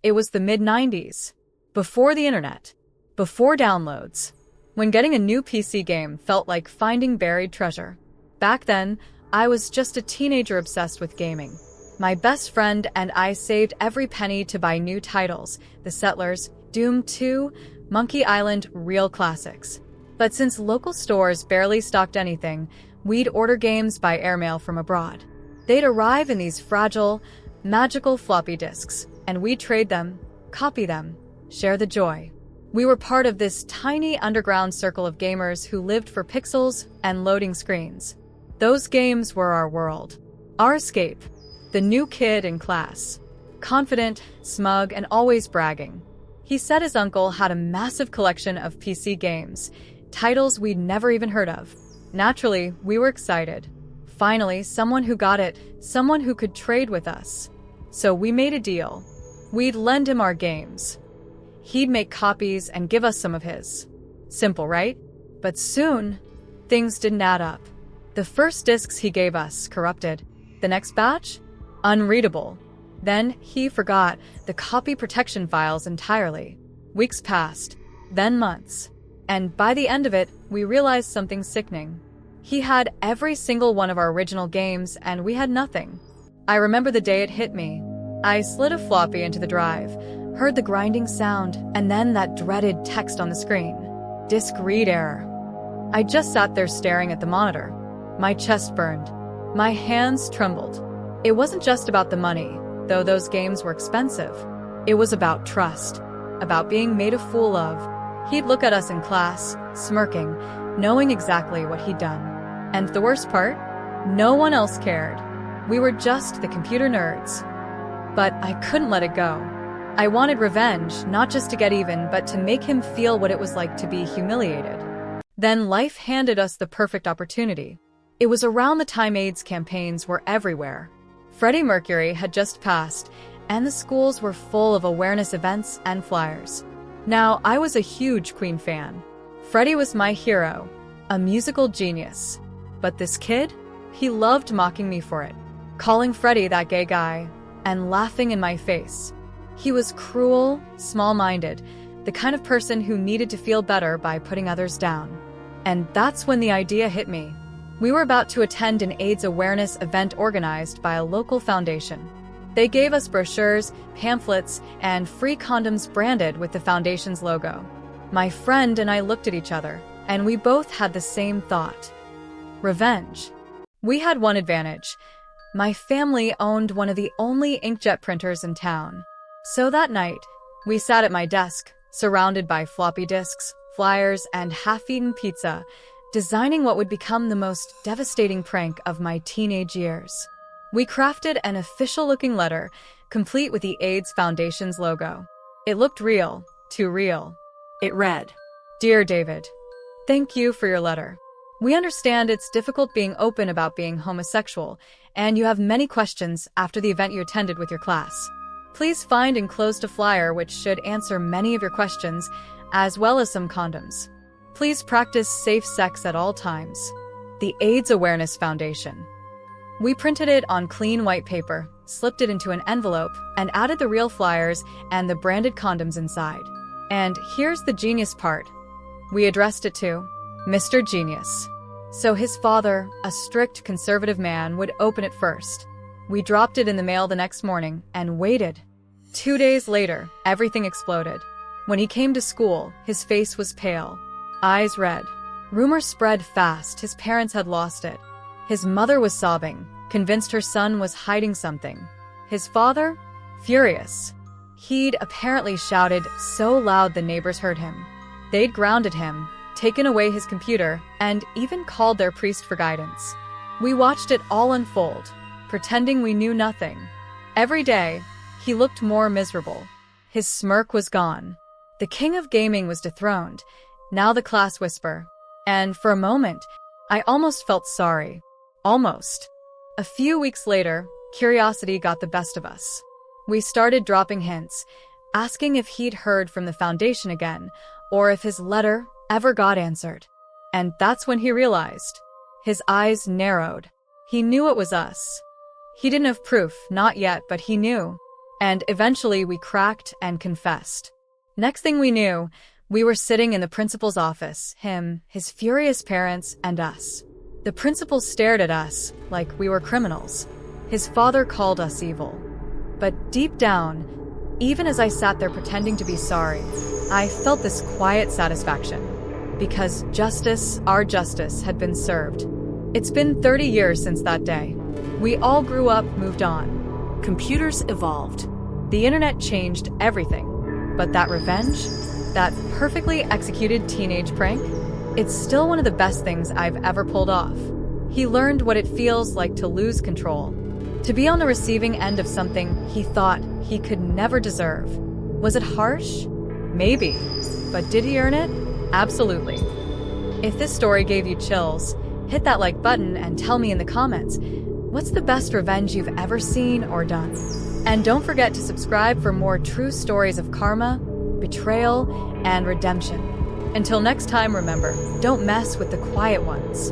It was the mid-90s, before the internet, before downloads, when getting a new PC game felt like finding buried treasure. Back then, I was just a teenager obsessed with gaming. My best friend and I saved every penny to buy new titles: The Settlers, Doom 2, Monkey Island, real classics. But since local stores barely stocked anything, we'd order games by airmail from abroad. They'd arrive in these fragile, magical floppy disks, and we'd trade them, copy them, share the joy. We were part of this tiny underground circle of gamers who lived for pixels and loading screens. Those games were our world, our escape, the new kid in class. Confident, smug, and always bragging. He said his uncle had a massive collection of PC games, titles we'd never even heard of. Naturally, we were excited. Finally, someone who got it, someone who could trade with us. So we made a deal. We'd lend him our games. He'd make copies and give us some of his. Simple, right? But soon, things didn't add up. The first discs he gave us corrupted. The next batch? Unreadable. Then he forgot the copy protection files entirely. Weeks passed, then months. And by the end of it, we realized something sickening. He had every single one of our original games, and we had nothing. I remember the day it hit me. I slid a floppy into the drive, heard the grinding sound, and then that dreaded text on the screen. Disk read error. I just sat there staring at the monitor. My chest burned. My hands trembled. It wasn't just about the money, though those games were expensive. It was about trust, about being made a fool of. He'd look at us in class, smirking, knowing exactly what he'd done. And the worst part? No one else cared. We were just the computer nerds. But I couldn't let it go. I wanted revenge, not just to get even, but to make him feel what it was like to be humiliated. Then life handed us the perfect opportunity. It was around the time AIDS campaigns were everywhere. Freddie Mercury had just passed, and the schools were full of awareness events and flyers. Now, I was a huge Queen fan. Freddie was my hero, a musical genius. But this kid? He loved mocking me for it, calling Freddie that gay guy, and laughing in my face. He was cruel, small-minded, the kind of person who needed to feel better by putting others down. And that's when the idea hit me. We were about to attend an AIDS awareness event organized by a local foundation. They gave us brochures, pamphlets, and free condoms branded with the foundation's logo. My friend and I looked at each other, and we both had the same thought. Revenge. We had one advantage. My family owned one of the only inkjet printers in town. So that night, we sat at my desk, surrounded by floppy disks, flyers, and half-eaten pizza, designing what would become the most devastating prank of my teenage years. We crafted an official-looking letter, complete with the AIDS Foundation's logo. It looked real, too real. It read, "Dear David, thank you for your letter. We understand it's difficult being open about being homosexual, and you have many questions after the event you attended with your class. Please find enclosed a flyer which should answer many of your questions, as well as some condoms. Please practice safe sex at all times. The AIDS Awareness Foundation." We printed it on clean white paper, slipped it into an envelope, and added the real flyers and the branded condoms inside. And here's the genius part. We addressed it to Mr. Genius. So his father, a strict conservative man, would open it first. We dropped it in the mail the next morning and waited. 2 days later, everything exploded. When he came to school, his face was pale, eyes red. Rumors spread fast his parents had lost it. His mother was sobbing, convinced her son was hiding something. His father? Furious. He'd apparently shouted so loud the neighbors heard him. They'd grounded him, taken away his computer, and even called their priest for guidance. We watched it all unfold, pretending we knew nothing. Every day, he looked more miserable. His smirk was gone. The king of gaming was dethroned, now the class whisper. And for a moment, I almost felt sorry. Almost. A few weeks later, curiosity got the best of us. We started dropping hints, asking if he'd heard from the foundation again, or if his letter ever got answered. And that's when he realized. His eyes narrowed. He knew it was us. He didn't have proof, not yet, but he knew. And eventually we cracked and confessed. Next thing we knew, we were sitting in the principal's office, him, his furious parents, and us. The principal stared at us like we were criminals. His father called us evil. But deep down, even as I sat there pretending to be sorry, I felt this quiet satisfaction. Because justice, our justice, had been served. It's been 30 years since that day. We all grew up, moved on. Computers evolved. The internet changed everything. But that revenge, that perfectly executed teenage prank, it's still one of the best things I've ever pulled off. He learned what it feels like to lose control. To be on the receiving end of something he thought he could never deserve. Was it harsh? Maybe. But did he earn it? Absolutely. If this story gave you chills, hit that like button and tell me in the comments, what's the best revenge you've ever seen or done? And don't forget to subscribe for more true stories of karma, betrayal, and redemption. Until next time, remember, don't mess with the quiet ones.